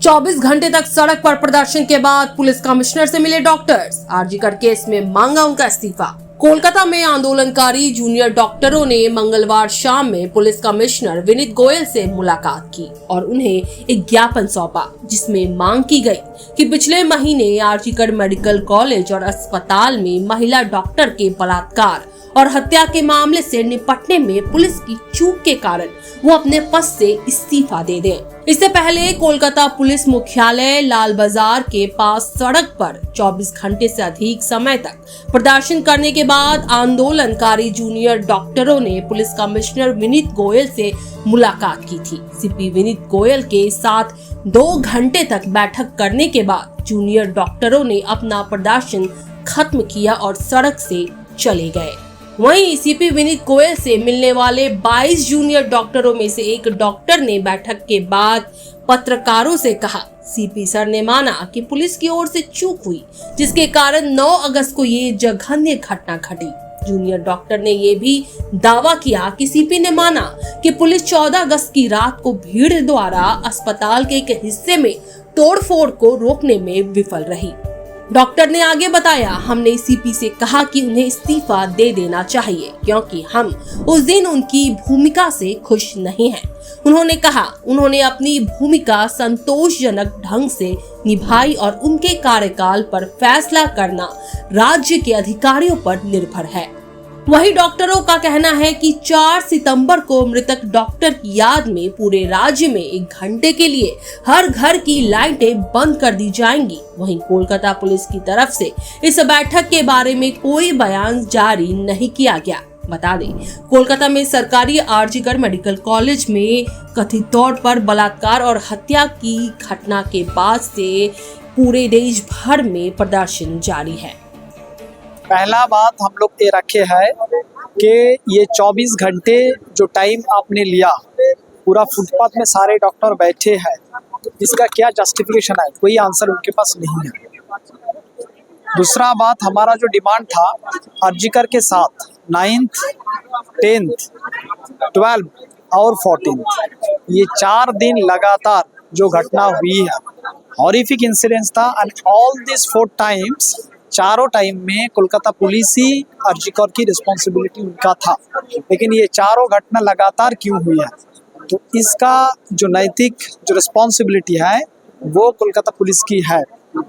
24 घंटे तक सड़क पर प्रदर्शन के बाद पुलिस कमिश्नर से मिले डॉक्टर्स। आरजीकर केस में मांगा उनका इस्तीफा। कोलकाता में आंदोलनकारी जूनियर डॉक्टरों ने मंगलवार शाम में पुलिस कमिश्नर विनीत गोयल से मुलाकात की और उन्हें एक ज्ञापन सौंपा, जिसमें मांग की गई कि पिछले महीने आरजीकर मेडिकल कॉलेज और अस्पताल में महिला डॉक्टर के बलात्कार और हत्या के मामले से निपटने में पुलिस की चूक के कारण वो अपने पद से इस्तीफा दे दें। इससे पहले कोलकाता पुलिस मुख्यालय लाल बाजार के पास सड़क पर 24 घंटे से अधिक समय तक प्रदर्शन करने के बाद आंदोलनकारी जूनियर डॉक्टरों ने पुलिस कमिश्नर विनीत गोयल से मुलाकात की थी। सीपी विनीत गोयल के साथ 2 घंटे तक बैठक करने के बाद जूनियर डॉक्टरों ने अपना प्रदर्शन खत्म किया और सड़क से चले गए। वहीं सीपी विनीत गोयल से मिलने वाले 22 जूनियर डॉक्टरों में से एक डॉक्टर ने बैठक के बाद पत्रकारों से कहा, सीपी सर ने माना कि पुलिस की ओर से चूक हुई, जिसके कारण 9 अगस्त को ये जघन्य घटना घटी। जूनियर डॉक्टर ने ये भी दावा किया कि सीपी ने माना कि पुलिस 14 अगस्त की रात को भीड़ द्वारा अस्पताल के एक हिस्से में तोड़फोड़ को रोकने में विफल रही। डॉक्टर ने आगे बताया, हमने सीपी से कहा कि उन्हें इस्तीफा दे देना चाहिए क्योंकि हम उस दिन उनकी भूमिका से खुश नहीं हैं। उन्होंने कहा उन्होंने अपनी भूमिका संतोषजनक ढंग से निभाई और उनके कार्यकाल पर फैसला करना राज्य के अधिकारियों पर निर्भर है। वही डॉक्टरों का कहना है कि 4 सितंबर को मृतक डॉक्टर की याद में पूरे राज्य में 1 घंटे के लिए हर घर की लाइटें बंद कर दी जाएंगी। वहीं कोलकाता पुलिस की तरफ से इस बैठक के बारे में कोई बयान जारी नहीं किया गया। बता दें, कोलकाता में सरकारी आरजीकर मेडिकल कॉलेज में कथित तौर पर बलात्कार और हत्या की घटना के बाद से पूरे देश भर में प्रदर्शन जारी है। पहला बात हम लोग ये रखे है कि ये 24 घंटे जो टाइम आपने लिया, पूरा फुटपाथ में सारे डॉक्टर बैठे हैं, इसका क्या जस्टिफिकेशन है? कोई आंसर उनके पास नहीं है। दूसरा बात, हमारा जो डिमांड था आरजीकर के साथ 9th, 10th, 12th और 14th, ये 4 दिन लगातार जो घटना हुई है, हॉरिफिक इंसिडेंट्स था एंड ऑल दिस 4 टाइम्स, चारों टाइम में कोलकाता पुलिस ही आरजीकर की रिस्पॉन्सिबिलिटी उनका था। लेकिन ये चारों घटना लगातार क्यों हुई है, तो इसका जो नैतिक जो रिस्पॉन्सिबिलिटी है वो कोलकाता पुलिस की है।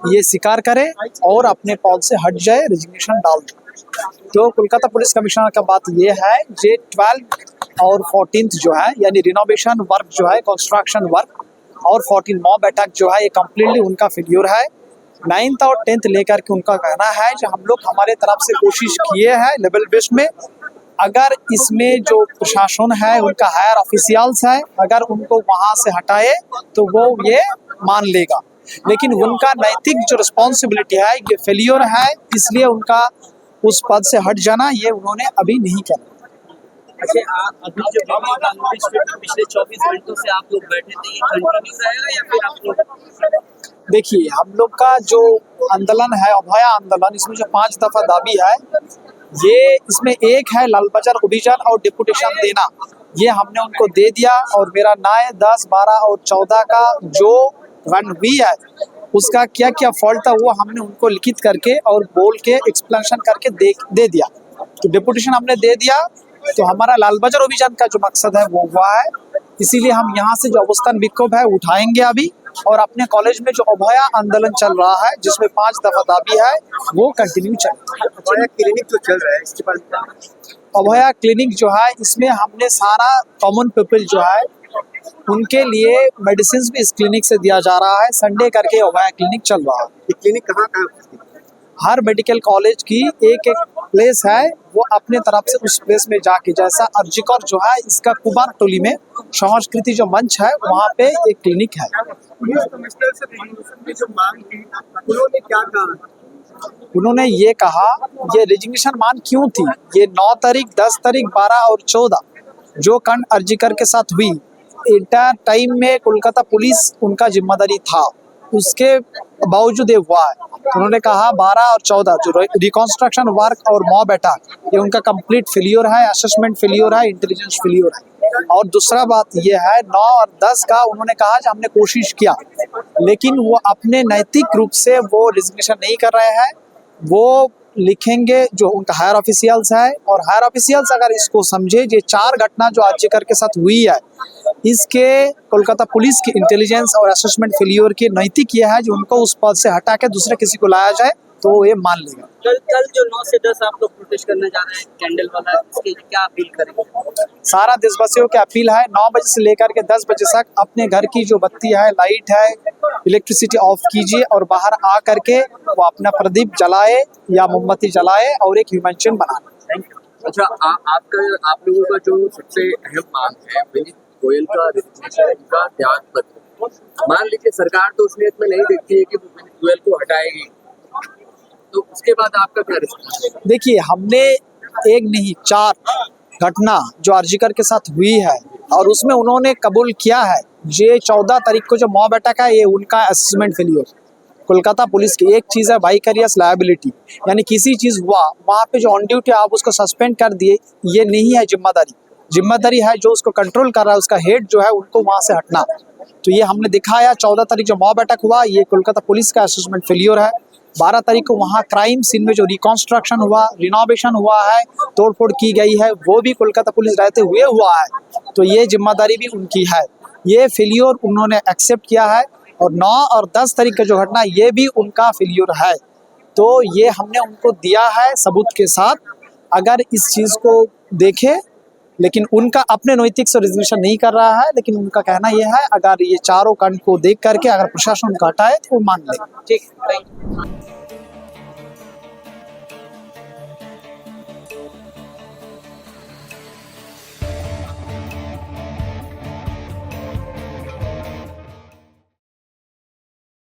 ये स्वीकार करे और अपने पद से हट जाए, रेजिग्नेशन डाल दे। तो कोलकाता पुलिस कमिश्नर का बात ये है, जे 12 और 14th जो है, यानी रिनोवेशन वर्क जो है, कंस्ट्रक्शन वर्क, और 14 मॉब अटैक जो है, ये कम्प्लीटली उनका फेल्योर है। 9th और 10th लेकर के उनका कहना है कि हम लोग हमारे तरफ से कोशिश किए हैं लेवल बेस्ड में, अगर इसमें जो प्रशासन है उनका हायर ऑफिशियल्स है, अगर उनको वहां से हटाए तो वो ये मान लेगा। लेकिन उनका नैतिक जो रिस्पॉन्सिबिलिटी है ये फेलियर है, इसलिए उनका उस पद से हट जाना ये उन्होंने अभी नहीं करा। अच्छा, अभी जो पिछले 24 घंटों से आप लोग बैठे थे, ये कंटिन्यू रहेगा या फिर आप लोग? देखिए, हम लोग का जो आंदोलन है, अभया आंदोलन, इसमें जो 5 दफा दाबी है, ये इसमें एक है लाल बाजार अभियान और डिपुटेशन देना, ये हमने उनको दे दिया। और मेरा 9, 10, 12 और 14 का जो रन हुई है उसका क्या क्या फॉल्ट था वो हमने उनको लिखित करके और बोल के एक्सप्लेनेशन करके दे दिया। तो डिपुटेशन हमने दे दिया, तो हमारा लाल बाजार अभियान का जो मकसद है वो हुआ है। इसीलिए हम यहाँ से जो अवस्थान विक्षोभ है उठाएंगे अभी, और अपने कॉलेज में जो अभया आंदोलन चल रहा है जिसमें 5 दफा दाबी है वो कंटिन्यू चल। अभया क्लिनिक जो चल रहा है इसके बारे में? अभया क्लिनिक जो है, इसमें हमने सारा कॉमन पीपल जो है उनके लिए मेडिसिन भी इस क्लिनिक से दिया जा रहा है। संडे करके अभया क्लिनिक चल रहा है। ये क्लिनिक कहाँ? हर मेडिकल कॉलेज की एक प्लेस है, वो अपने तरफ से उस प्लेस में जाके, जैसा आरजीकर जो है इसका कुमार टोली में संस्कृति जो मंच है वहाँ पे एक क्लिनिक है। जो मांग थी उन्होंने क्या कहा? उन्होंने ये कहा, ये रेजिग्नेशन मांग क्यों थी, ये 9 तारीख, 10 तारीख, 12 और 14 जो कांड आरजीकर के साथ हुई, इंटायर टाइम में कोलकाता पुलिस उनका जिम्मेदारी था, उसके बावजूद ये हुआ है। तो उन्होंने कहा 12 और 14 जो रिकॉन्स्ट्रक्शन वर्क और मॉब अटैक, ये उनका कंप्लीट फेलियर है, असेसमेंट फेलियर है, इंटेलिजेंस फेलियर है। और दूसरा बात ये है 9 और 10 का उन्होंने कहा कि हमने कोशिश किया, लेकिन वो अपने नैतिक रूप से वो रिजिग्नेशन नहीं कर रहे हैं। वो लिखेंगे जो उनका हायर ऑफिशियल्स है, और हायर ऑफिशियल्स अगर इसको समझे, ये 4 घटना जो आर्जिकर के साथ हुई है, इसके कोलकाता पुलिस की इंटेलिजेंस और असेसमेंट फेलियर की नैतिक ये है जो उनको उस पद से हटा के दूसरे किसी को लाया जाए तो ये मान लेगा। कल जो 9 से 10 आप लोग प्रोटेस्ट करने जा रहे हैं कैंडल वाला, इसके लिए क्या अपील करेंगे? सारा देशवासियों की अपील है 9 बजे से लेकर के 10 बजे तक अपने घर की जो बत्ती है, लाइट है, इलेक्ट्रिसिटी ऑफ कीजिए और बाहर आ करके वो अपना प्रदीप जलाए या मोमबत्ती जलाए और एक ह्यूमन चेन बनाए। Thank you. अच्छा, आप लोगों का जो सबसे अहम मांग है विनीत गोयल का रिजिग्नेशन, इनका ध्यान रखो। मान लीजिए सरकार तो उस नियत में नहीं देखती है कि वो विनीत गोयल को हटाएगी, तो उसके बाद आपका क्या रिस्पॉन्स है? देखिए, हमने एक नहीं 4 घटना जो आर्जिकर के साथ हुई है और उसमें उन्होंने कबूल किया है। ये 14 तारीख को जो मॉब अटैक है, ये उनका असेसमेंट फेलियर। कोलकाता पुलिस की एक चीज़ है वाइकरियस लायबिलिटी, यानी किसी चीज़ हुआ वहाँ पे जो ऑन ड्यूटी आप उसको सस्पेंड कर दिए, ये नहीं है जिम्मेदारी। जिम्मेदारी है जो उसको कंट्रोल कर रहा है, उसका हेड जो है उनको वहाँ से हटना। तो ये हमने दिखाया। 14 तारीख जो मॉब अटैक हुआ, ये कोलकाता पुलिस का असेसमेंट फेलियर है। 12 तारीख को वहाँ क्राइम सीन में जो रिकॉन्स्ट्रक्शन हुआ, रिनोवेशन हुआ है, तोड़फोड़ की गई है, वो भी कोलकाता पुलिस रहते हुए हुआ है। तो ये जिम्मेदारी भी उनकी है। ये फेलियर उन्होंने एक्सेप्ट किया है। और 9 और 10 तारीख का जो घटना, ये भी उनका फेलियर है। तो ये हमने उनको दिया है सबूत के साथ। अगर इस चीज़ को देखे, लेकिन उनका अपने नैतिक से रिजर्वेशन नहीं कर रहा है, लेकिन उनका कहना यह है अगर ये चारों कांड को देख करके अगर प्रशासन उनका हटाए तो वो मान लेगा। ठीक, थैंक यू।